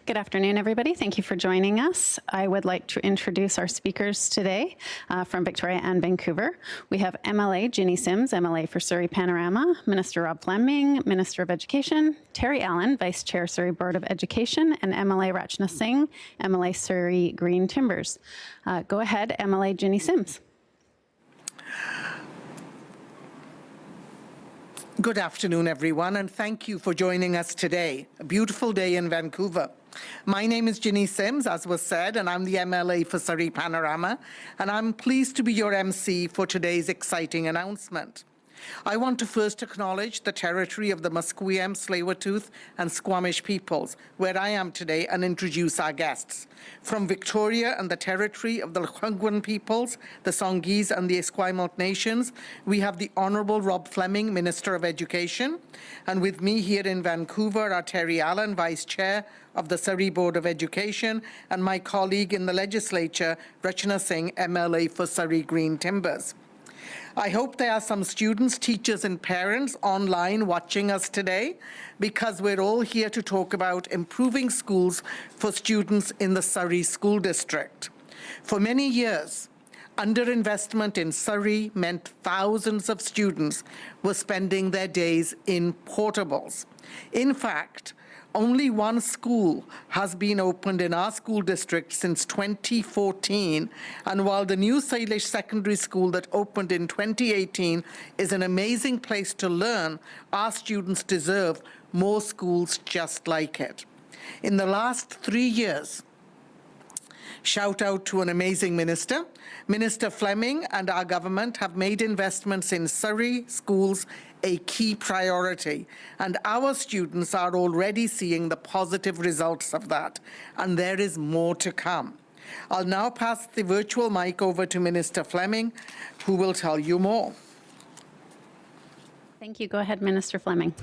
Good afternoon, everybody. Thank you for joining us. I would like to introduce our speakers today from Victoria and Vancouver. We have MLA Jinny Sims, MLA for Surrey-Panorama, Minister Rob Fleming, Minister of Education, Terry Allen, Vice Chair, Surrey Board of Education, and MLA Rachna Singh, MLA Surrey-Green Timbers. Go ahead, MLA Jinny Sims. Good afternoon, everyone, and thank you for joining us today. A beautiful day in Vancouver. My name is Jinny Sims, as was said, and I'm the MLA for Surrey-Panorama, and I'm pleased to be your MC for today's exciting announcement. I want to first acknowledge the territory of the Musqueam, Tsleil-Waututh, and Squamish peoples, where I am today, and introduce our guests. From Victoria and the territory of the Lekwungen peoples, the Songhees, and the Esquimalt nations, we have the Honourable Rob Fleming, Minister of Education, and with me here in Vancouver are Terry Allen, Vice Chair of the Surrey Board of Education, and my colleague in the legislature, Rachna Singh, MLA for Surrey-Green Timbers. I hope there are some students, teachers, and parents online watching us today, because we're all here to talk about improving schools for students in the Surrey School District. For many years, underinvestment in Surrey meant thousands of students were spending their days in portables. In fact, only one school has been opened in our school district since 2014, and while the new Salish Secondary School that opened in 2018 is an amazing place to learn, our students deserve more schools just like it. In the last 3 years, shout out to an amazing minister. Minister Fleming and our government have made investments in Surrey schools a key priority, and our students are already seeing the positive results of that, and there is more to come. I'll now pass the virtual mic over to Minister Fleming, who will tell you more. Thank you. Go ahead, Minister Fleming.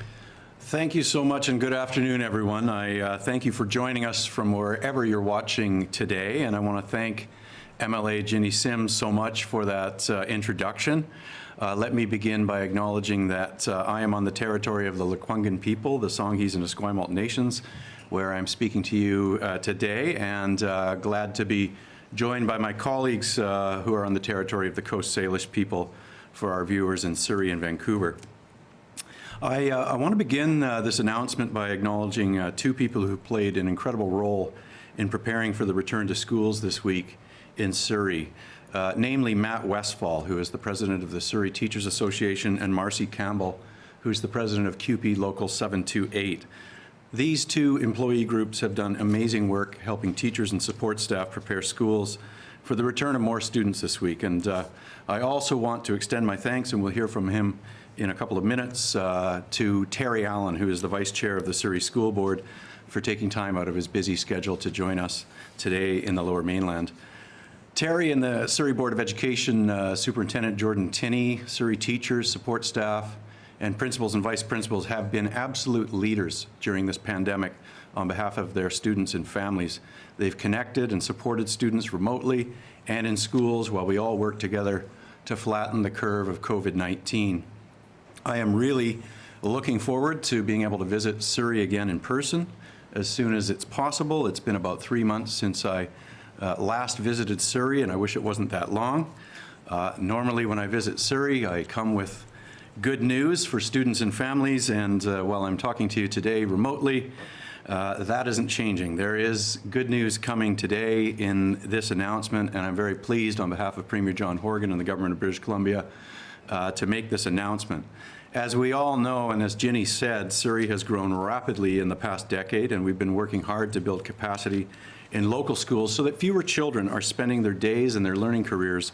Thank you so much, and good afternoon, everyone. I thank you for joining us from wherever you're watching today, and I want to thank MLA Jinny Sims so much for that introduction. Let me begin by acknowledging that I am on the territory of the Lekwungen people, the Songhees and Esquimalt nations, where I'm speaking to you today, and glad to be joined by my colleagues who are on the territory of the Coast Salish people for our viewers in Surrey and Vancouver. I want to begin this announcement by acknowledging two people who played an incredible role in preparing for the return to schools this week in Surrey, namely Matt Westfall, who is the president of the Surrey Teachers Association, and Marcy Campbell, who's the president of CUPE Local 728. These two employee groups have done amazing work helping teachers and support staff prepare schools for the return of more students this week. And I also want to extend my thanks, and we'll hear from him in a couple of minutes, to Terry Allen, who is the Vice Chair of the Surrey School Board, for taking time out of his busy schedule to join us today in the Lower Mainland. Terry and the Surrey Board of Education, Superintendent Jordan Tinney, Surrey teachers, support staff, and principals and vice principals have been absolute leaders during this pandemic on behalf of their students and families. They've connected and supported students remotely and in schools while we all work together to flatten the curve of COVID-19. I am really looking forward to being able to visit Surrey again in person as soon as it's possible. It's been about 3 months since I last visited Surrey, and I wish it wasn't that long. Normally when I visit Surrey, I come with good news for students and families, and while I'm talking to you today remotely, that isn't changing. There is good news coming today in this announcement, and I'm very pleased on behalf of Premier John Horgan and the Government of British Columbia to make this announcement. As we all know, and as Jinny said, Surrey has grown rapidly in the past decade, and we've been working hard to build capacity in local schools so that fewer children are spending their days and their learning careers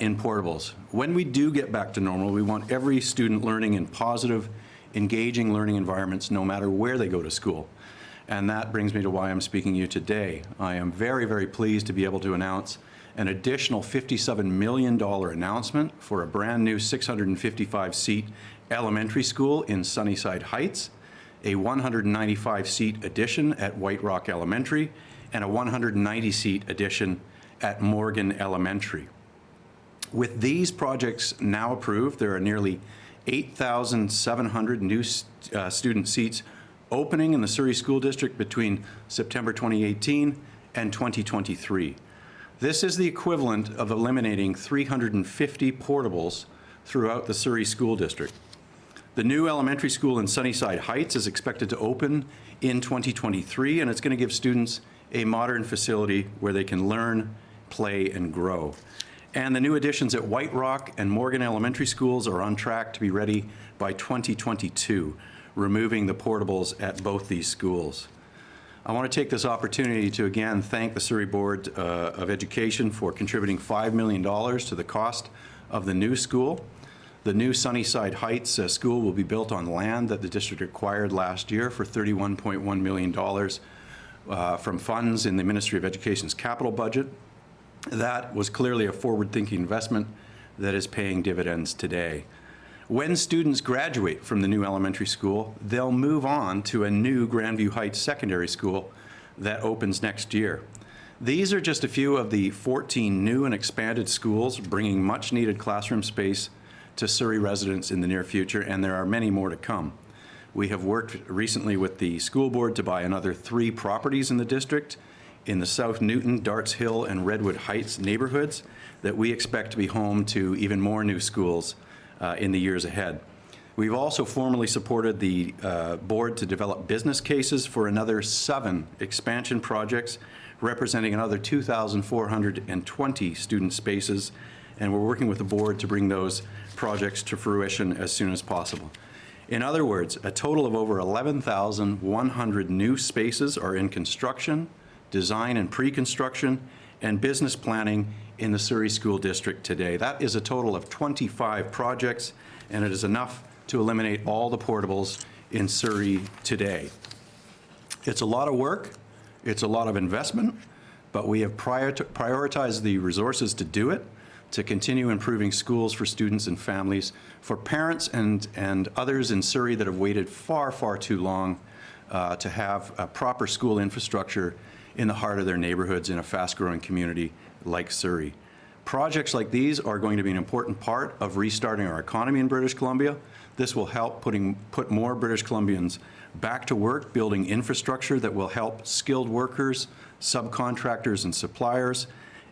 in portables. When we do get back to normal, we want every student learning in positive, engaging learning environments no matter where they go to school. And that brings me to why I'm speaking to you today. I am very, very pleased to be able to announce an additional $57 million announcement for a brand new 655-seat elementary school in Sunnyside Heights, a 195-seat addition at White Rock Elementary, and a 190-seat addition at Morgan Elementary. With these projects now approved, there are nearly 8,700 new student seats opening in the Surrey School District between September 2018 and 2023. This is the equivalent of eliminating 350 portables throughout the Surrey School District. The new elementary school in Sunnyside Heights is expected to open in 2023, and it's going to give students a modern facility where they can learn, play, and grow. And the new additions at White Rock and Morgan Elementary Schools are on track to be ready by 2022, removing the portables at both these schools. I want to take this opportunity to again thank the Surrey Board of Education for contributing $5 million to the cost of the new school. The new Sunnyside Heights school will be built on land that the district acquired last year for $31.1 million from funds in the Ministry of Education's capital budget. That was clearly a forward-thinking investment that is paying dividends today. When students graduate from the new elementary school, they'll move on to a new Grandview Heights Secondary School that opens next year. These are just a few of the 14 new and expanded schools bringing much-needed classroom space to Surrey residents in the near future, and there are many more to come. We have worked recently with the school board to buy another 3 properties in the district in the South Newton, Darts Hill, and Redwood Heights neighborhoods that we expect to be home to even more new schools in the years ahead. We've also formally supported the board to develop business cases for another 7 expansion projects, representing another 2,420 student spaces, and we're working with the board to bring those projects to fruition as soon as possible. In other words, a total of over 11,100 new spaces are in construction, design and pre-construction, and business planning in the Surrey School District today. That is a total of 25 projects, and it is enough to eliminate all the portables in Surrey today. It's a lot of work, it's a lot of investment, but we have prioritized the resources to do it, to continue improving schools for students and families, for parents and others in Surrey that have waited far, far too long to have a proper school infrastructure in the heart of their neighborhoods in a fast-growing community like Surrey. Projects like these are going to be an important part of restarting our economy in British Columbia. This will help put more British Columbians back to work, building infrastructure that will help skilled workers, subcontractors, and suppliers,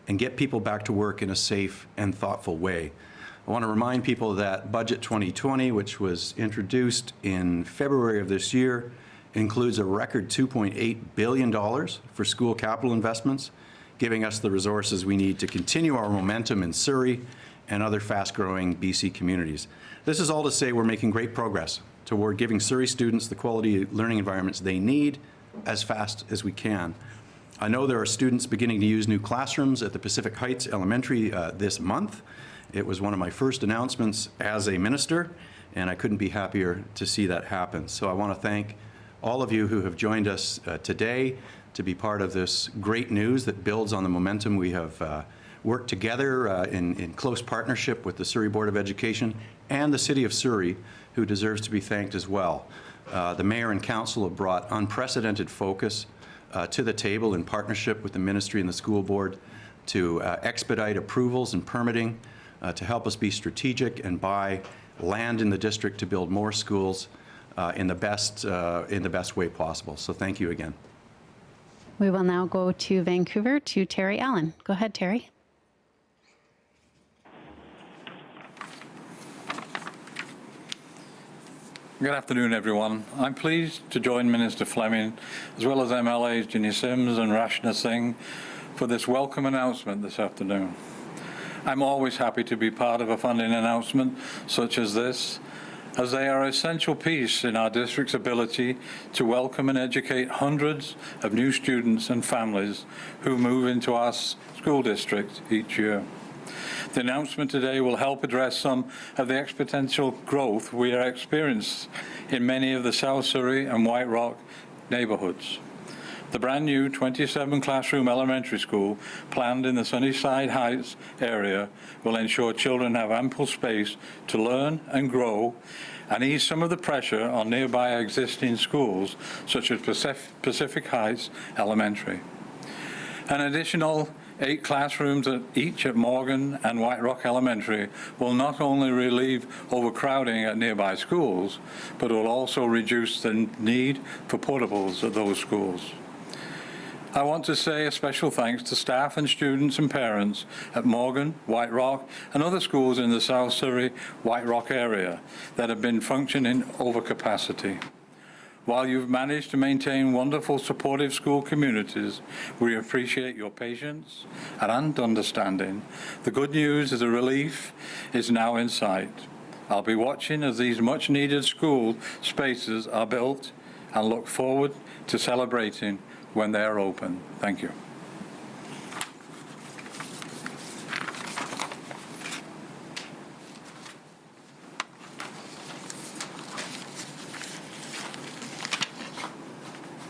and get people back to work in a safe and thoughtful way. I want to remind people that Budget 2020, which was introduced in February of this year, includes a record $2.8 billion for school capital investments, giving us the resources we need to continue our momentum in Surrey and other fast-growing BC communities. This is all to say we're making great progress toward giving Surrey students the quality learning environments they need as fast as we can. I know there are students beginning to use new classrooms at the Pacific Heights Elementary this month. It was one of my first announcements as a minister, and I couldn't be happier to see that happen. So I want to thank all of you who have joined us today to be part of this great news that builds on the momentum we have worked together in close partnership with the Surrey Board of Education and the City of Surrey, who deserves to be thanked as well. The Mayor and Council have brought unprecedented focus to the table in partnership with the Ministry and the School Board to expedite approvals and permitting, to help us be strategic and buy land in the district to build more schools in the best way possible. So thank you again. We will now go to Vancouver to Terry Allen. Go ahead, Terry. Good afternoon, everyone. I'm pleased to join Minister Fleming, as well as MLAs Jinny Sims and Rachna Singh, for this welcome announcement this afternoon. I'm always happy to be part of a funding announcement such as this, as they are an essential piece in our district's ability to welcome and educate hundreds of new students and families who move into our school district each year. The announcement today will help address some of the exponential growth we are experiencing in many of the South Surrey and White Rock neighbourhoods. The brand new 27 classroom elementary school planned in the Sunnyside Heights area will ensure children have ample space to learn and grow and ease some of the pressure on nearby existing schools such as Pacific Heights Elementary. An additional 8 classrooms each at Morgan and White Rock Elementary will not only relieve overcrowding at nearby schools, but will also reduce the need for portables at those schools. I want to say a special thanks to staff and students and parents at Morgan, White Rock, and other schools in the South Surrey, White Rock area that have been functioning over capacity. While you've managed to maintain wonderful, supportive school communities, we appreciate your patience and understanding. The good news is the relief is now in sight. I'll be watching as these much-needed school spaces are built and look forward to celebrating when they are open. Thank you.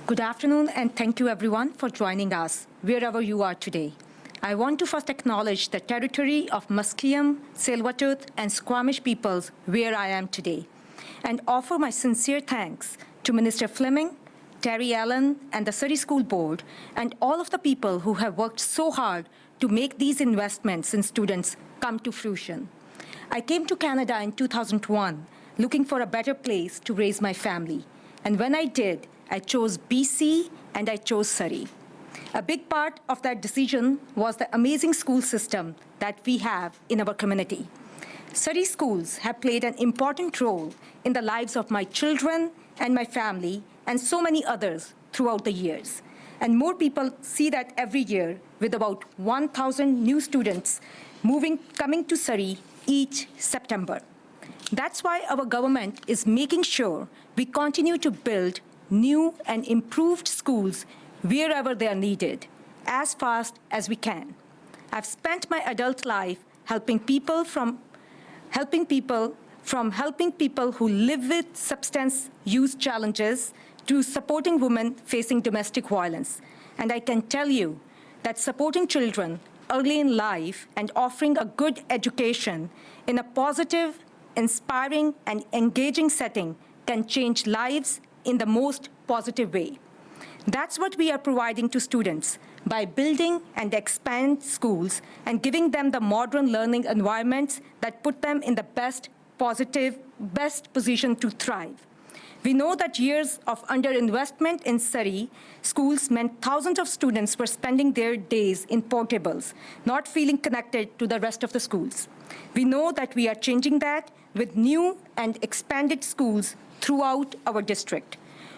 Good afternoon, and thank you everyone for joining us, wherever you are today. I want to first acknowledge the territory of Musqueam, Tsleil-Waututh, and Squamish peoples where I am today, and offer my sincere thanks to Minister Fleming, Terry Allen, and the Surrey School Board, and all of the people who have worked so hard to make these investments in students come to fruition. I came to Canada in 2001, looking for a better place to raise my family, and when I did, I chose BC and I chose Surrey. A big part of that decision was the amazing school system that we have in our community. Surrey schools have played an important role in the lives of my children and my family and so many others throughout the years. And more people see that every year with about 1,000 new students coming to Surrey each September. That's why our government is making sure we continue to build new and improved schools wherever they are needed, as fast as we can. I've spent my adult life helping people who live with substance use challenges to supporting women facing domestic violence. And I can tell you that supporting children early in life and offering a good education in a positive, inspiring, and engaging setting can change lives in the most positive way. That's what we are providing to students by building and expand schools and giving them the modern learning environments that put them in the best position to thrive. We know that years of underinvestment in Surrey schools meant thousands of students were spending their days in portables, not feeling connected to the rest of the schools. We know that we are changing that with new and expanded schools throughout our district.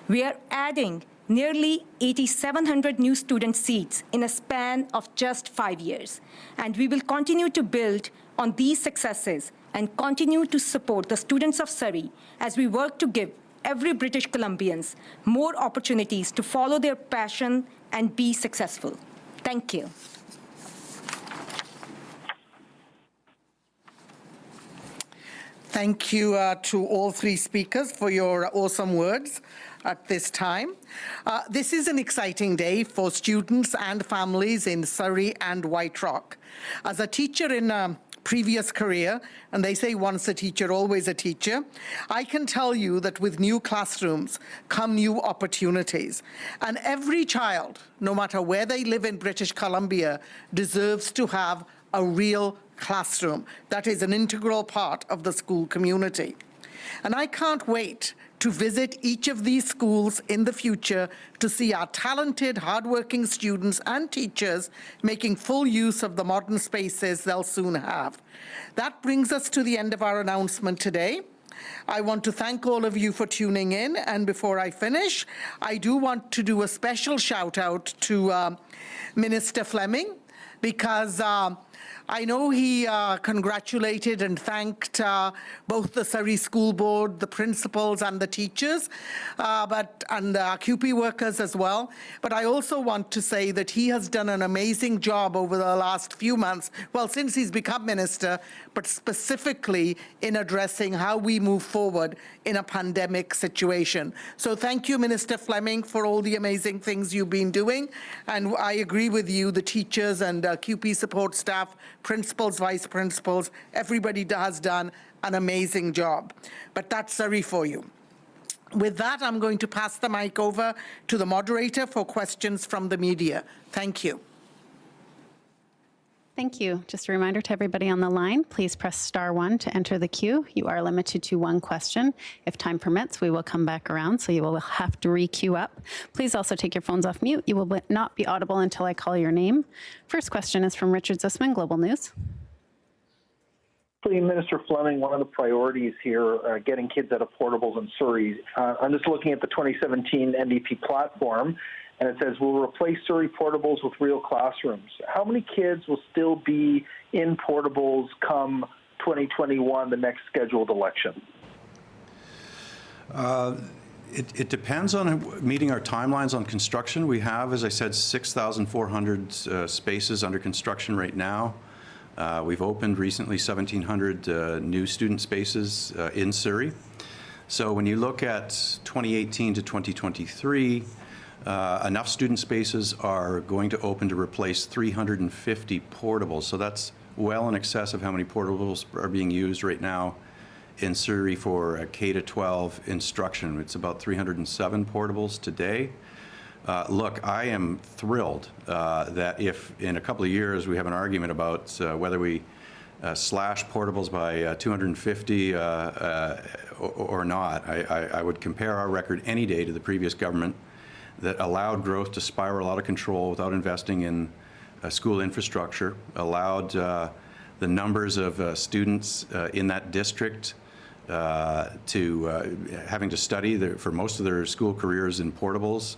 We are adding nearly 8,700 new student seats in a span of just 5 years. And we will continue to build on these successes and continue to support the students of Surrey as we work to give every British Columbians more opportunities to follow their passion and be successful. Thank you. Thank you to all three speakers for your awesome words at this time. This is an exciting day for students and families in Surrey and White Rock. As a teacher in a previous career, and they say once a teacher, always a teacher, I can tell you that with new classrooms come new opportunities. And every child, no matter where they live in British Columbia, deserves to have a real classroom that is an integral part of the school community. And I can't wait to visit each of these schools in the future to see our talented, hardworking students and teachers making full use of the modern spaces they'll soon have. That brings us to the end of our announcement today. I want to thank all of you for tuning in, and before I finish, I do want to do a special shout out to Minister Fleming, because I know he congratulated and thanked both the Surrey School Board, the principals and the teachers, and the QP workers as well. But I also want to say that he has done an amazing job over the last few months, well, since he's become minister, but specifically in addressing how we move forward in a pandemic situation. So thank you, Minister Fleming, for all the amazing things you've been doing. And I agree with you, the teachers and QP support staff, principals, vice principals, everybody has done an amazing job. But that's Surrey for you. With that, I'm going to pass the mic over to the moderator for questions from the media. Thank you. Thank you. Just a reminder to everybody on the line, please press star 1 to enter the queue. You are limited to one question. If time permits, we will come back around, so you will have to re-queue up. Please also take your phones off mute. You will not be audible until I call your name. First question is from Richard Zussman, Global News. Minister Fleming, one of the priorities here, getting kids out of portables in Surrey. I'm just looking at the 2017 NDP platform, and it says we'll replace Surrey portables with real classrooms. How many kids will still be in portables come 2021, the next scheduled election? It depends on meeting our timelines on construction. We have, as I said, 6,400 spaces under construction right now. We've opened recently 1,700 new student spaces in Surrey. So when you look at 2018 to 2023, enough student spaces are going to open to replace 350 portables. So that's well in excess of how many portables are being used right now in Surrey for K-12 instruction. It's about 307 portables today. Look, I am thrilled that if in a couple of years we have an argument about whether we slash portables by 250 or not, I would compare our record any day to the previous government that allowed growth to spiral out of control without investing in school infrastructure, allowed the numbers of students in that district to having to study for most of their school careers in portables,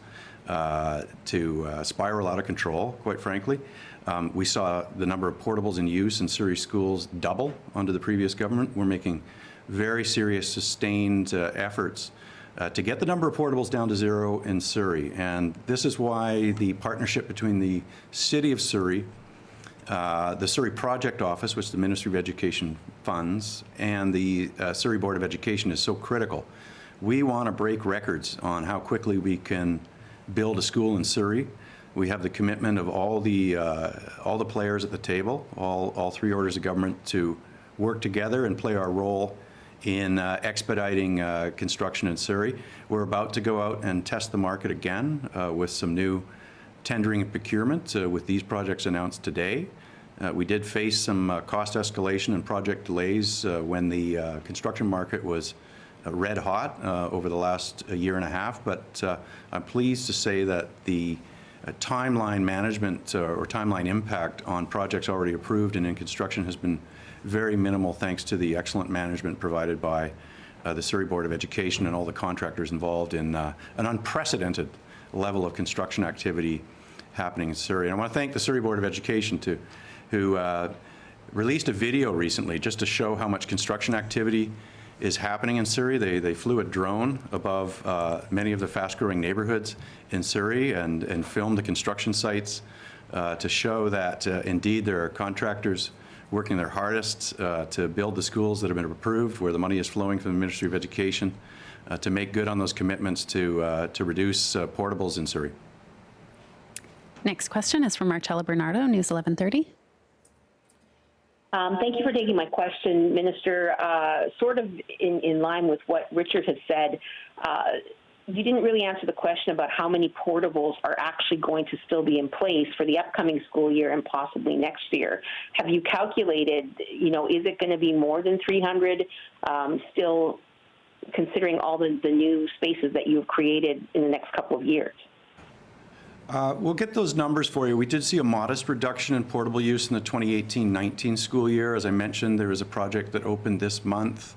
to spiral out of control, quite frankly. We saw the number of portables in use in Surrey schools double under the previous government. We're making very serious, sustained efforts to get the number of portables down to zero in Surrey. And this is why the partnership between the City of Surrey, the Surrey Project Office, which the Ministry of Education funds, and the Surrey Board of Education is so critical. We want to break records on how quickly we can build a school in Surrey. We have the commitment of all the players at the table, all three orders of government, to work together and play our role in expediting construction in Surrey. We're about to go out and test the market again with some new tendering and procurement with these projects announced today. We did face some cost escalation and project delays when the construction market was red hot over the last year and a half, but I'm pleased to say that the timeline management or timeline impact on projects already approved and in construction has been very minimal, thanks to the excellent management provided by the Surrey Board of Education and all the contractors involved in an unprecedented level of construction activity happening in Surrey. And I want to thank the Surrey Board of Education who released a video recently just to show how much construction activity is happening in Surrey. They flew a drone above many of the fast-growing neighborhoods in Surrey and filmed the construction sites to show that indeed there are contractors working their hardest to build the schools that have been approved, where the money is flowing from the Ministry of Education to make good on those commitments to reduce portables in Surrey. Next question is from Marcella Bernardo, News 1130. Thank you for taking my question, Minister. Sort of in line with what Richard has said, you didn't really answer the question about how many portables are actually going to still be in place for the upcoming school year and possibly next year. Have you calculated, is it going to be more than 300 still, considering all the new spaces that you've created in the next couple of years? We'll get those numbers for you. We did see a modest reduction in portable use in the 2018-19 school year. As I mentioned, there is a project that opened this month.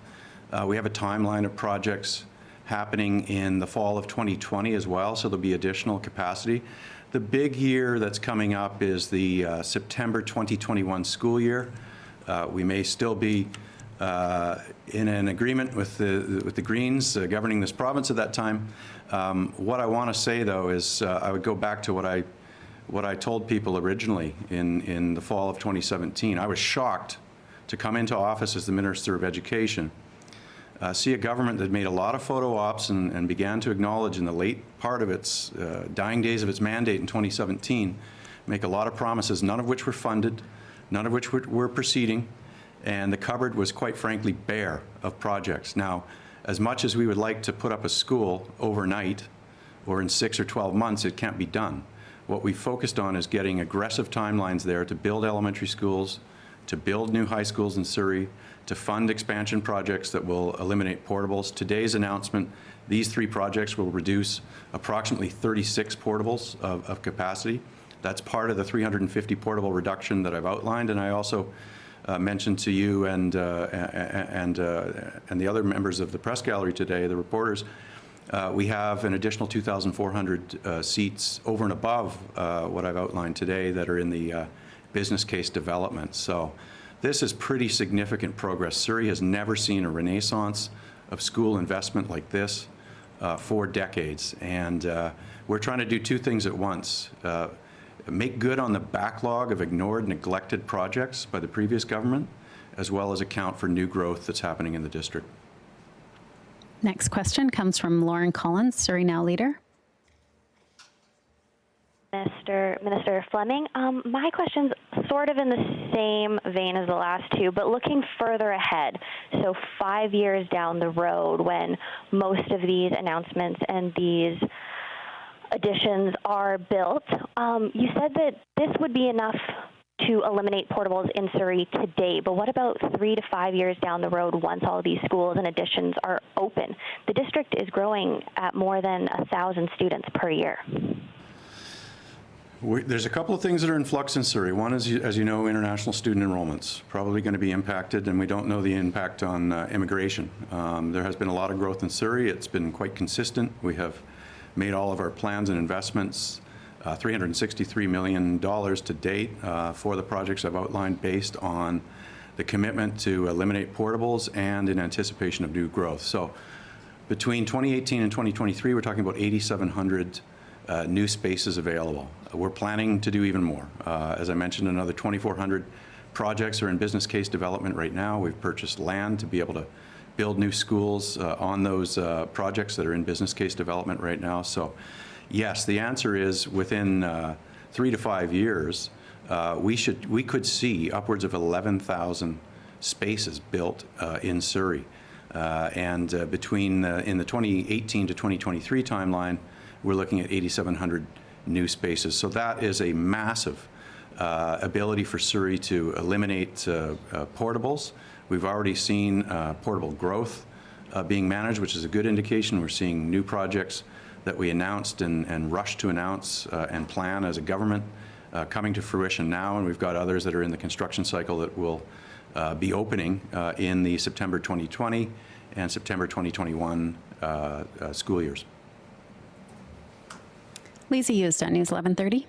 We have a timeline of projects happening in the fall of 2020 as well, so there'll be additional capacity. The big year that's coming up is the September 2021 school year. We may still be in an agreement with the Greens governing this province at that time. What I want to say, though, is I would go back to what I told people originally in the fall of 2017. I was shocked to come into office as the Minister of Education, see a government that made a lot of photo ops and began to acknowledge in the late part of its dying days of its mandate in 2017, make a lot of promises, none of which were funded, none of which were proceeding, and the cupboard was quite frankly bare of projects. Now, as much as we would like to put up a school overnight or in 6 or 12 months, it can't be done. what we focused on is getting aggressive timelines there to build elementary schools, to build new high schools in Surrey, to fund expansion projects that will eliminate portables. Today's announcement, these 3 projects will reduce approximately 36 portables of capacity. That's part of the 350 portable reduction that I've outlined, and I also mentioned to you and the other members of the press gallery today, the reporters, we have an additional 2,400 seats over and above what I've outlined today that are in the business case development. So this is pretty significant progress. Surrey has never seen a renaissance of school investment like this for decades. And we're trying to do 2 things at once. Make good on the backlog of ignored, neglected projects by the previous government, as well as account for new growth that's happening in the district. Next question comes from Lauren Collins, Surrey Now Leader. Minister Fleming, my question's sort of in the same vein as the last 2, but looking further ahead, so 5 years down the road when most of these announcements and these additions are built, you said that this would be enough to eliminate portables in Surrey today, but what about 3 to 5 years down the road once all of these schools and additions are open? The district is growing at more than 1,000 students per year. There's a couple of things that are in flux in Surrey. One is, as you know, international student enrollments, probably going to be impacted, and we don't know the impact on immigration. There has been a lot of growth in Surrey. It's been quite consistent. We have made all of our plans and investments, $363 million to date for the projects I've outlined based on the commitment to eliminate portables and in anticipation of new growth. So between 2018 and 2023, we're talking about 8,700 new spaces available. We're planning to do even more. As I mentioned, another 2,400 projects are in business case development right now. We've purchased land to be able to build new schools on those projects that are in business case development right now. So yes, the answer is within 3 to 5 years, we could see upwards of 11,000 spaces built in Surrey. And between in the 2018 to 2023 timeline, we're looking at 8,700 new spaces. So that is a massive ability for Surrey to eliminate portables. We've already seen portable growth being managed, which is a good indication. We're seeing new projects that we announced and rushed to announce and plan as a government coming to fruition now, and we've got others that are in the construction cycle that will be opening in the September 2020 and September 2021 school years. Lisa Used on News 1130.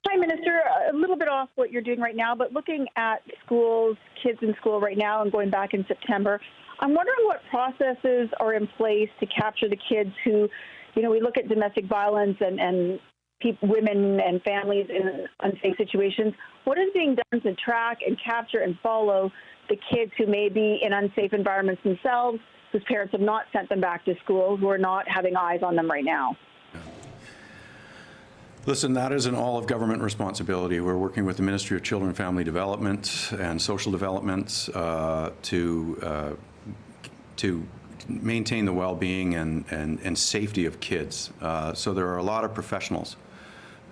Hi, Minister. A little bit off what you're doing right now, but looking at schools, kids in school right now and going back in September, I'm wondering what processes are in place to capture the kids who, you know, we look at domestic violence and women and families in unsafe situations. What is being done to track and capture and follow the kids who may be in unsafe environments themselves, whose parents have not sent them back to school, who are not having eyes on them right now? Listen, that is an all-of-government responsibility. We're working with the Ministry of Children and Family Development and Social Development to maintain the well-being and safety of kids. So there are a lot of professionals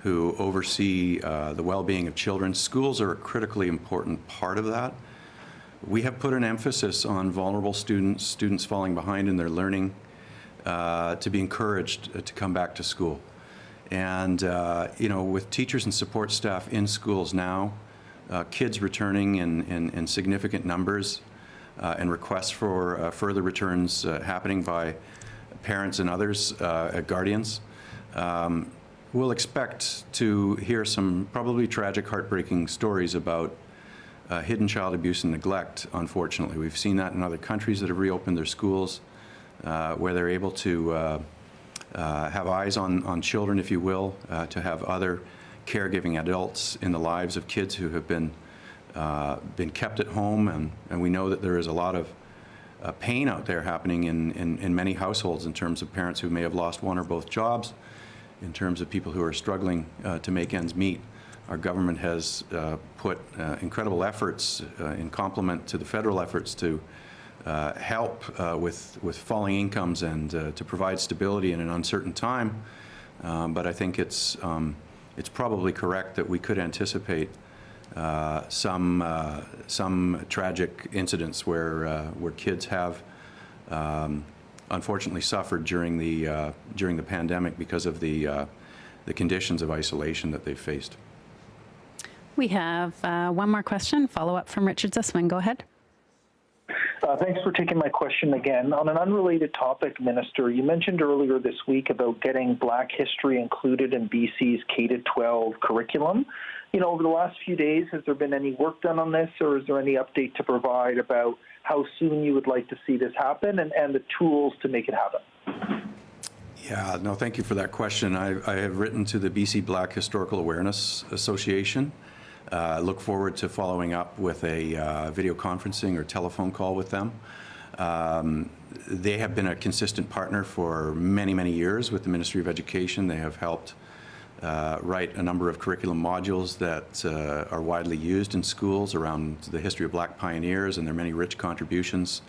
who oversee the well-being of children. Schools are a critically important part of that. We have put an emphasis on vulnerable students falling behind in their learning, to be encouraged to come back to school. And, you know, with teachers and support staff in schools now, kids returning in significant numbers, and requests for further returns happening by parents and others, guardians, we'll expect to hear some probably tragic, heartbreaking stories about hidden child abuse and neglect, unfortunately. We've seen that in other countries that have reopened their schools, where they're able to have eyes on children, if you will, to have other caregiving adults in the lives of kids who have been kept at home, and we know that there is a lot of pain out there happening in many households in terms of parents who may have lost one or both jobs, in terms of people who are struggling to make ends meet. Our government has put incredible efforts in complement to the federal efforts to help with falling incomes and to provide stability in an uncertain time. But I think it's probably correct that we could anticipate some tragic incidents where kids have unfortunately suffered during the pandemic because of the conditions of isolation that they've faced. We have one more question, follow-up from Richard Zussman. Go ahead. Thanks for taking my question again. On an unrelated topic, Minister, you mentioned earlier this week about getting Black history included in BC's K-12 curriculum. You know, over the last few days, has there been any work done on this, or is there any update to provide about how soon you would like to see this happen and the tools to make it happen? Yeah, no, thank you for that question. I have written to the BC Black Historical Awareness Association. Look forward to following up with a video conferencing or telephone call with them. They have been a consistent partner for many, many years with the Ministry of Education. They have helped write a number of curriculum modules that are widely used in schools around the history of Black pioneers and their many rich contributions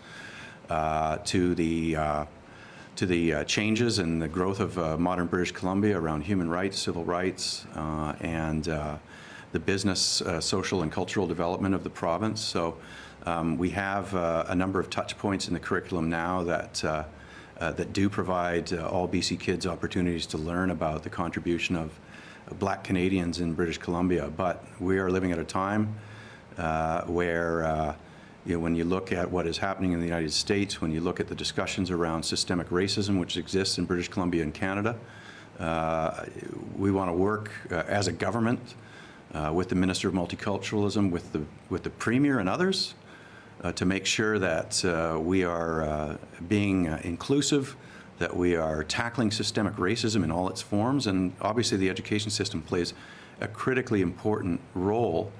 to the changes and the growth of modern British Columbia around human rights, civil rights, and the business, social, and cultural development of the province. So we have a number of touch points in the curriculum now that do provide all BC kids opportunities to learn about the contribution of Black Canadians in British Columbia. But we are living at a time where when you look at what is happening in the United States, when you look at the discussions around systemic racism, which exists in British Columbia and Canada, we want to work as a government with the Minister of Multiculturalism, with the Premier and others, to make sure that we are being inclusive, that we are tackling systemic racism in all its forms, and obviously the education system plays a critically important role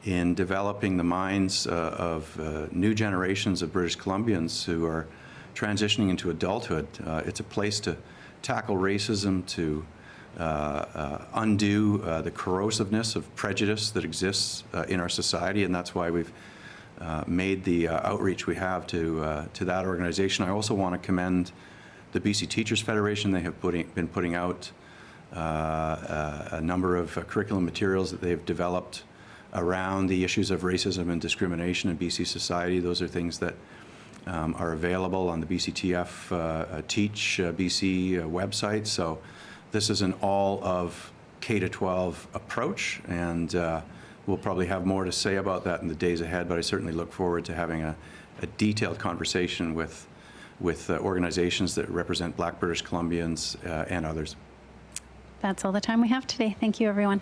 in developing the minds of new generations of British Columbians who are transitioning into adulthood. It's a place to tackle racism, to undo the corrosiveness of prejudice that exists in our society, and that's why we've made the outreach we have to that organization. I also want to commend the BC Teachers Federation. They have been putting out a number of curriculum materials that they've developed around the issues of racism and discrimination in BC society. Those are things that are available on the BCTF Teach BC website. So this is an all of K-12 approach, and we'll probably have more to say about that in the days ahead, but I certainly look forward to having a detailed conversation with organizations that represent Black British Columbians and others. That's all the time we have today. Thank you, everyone.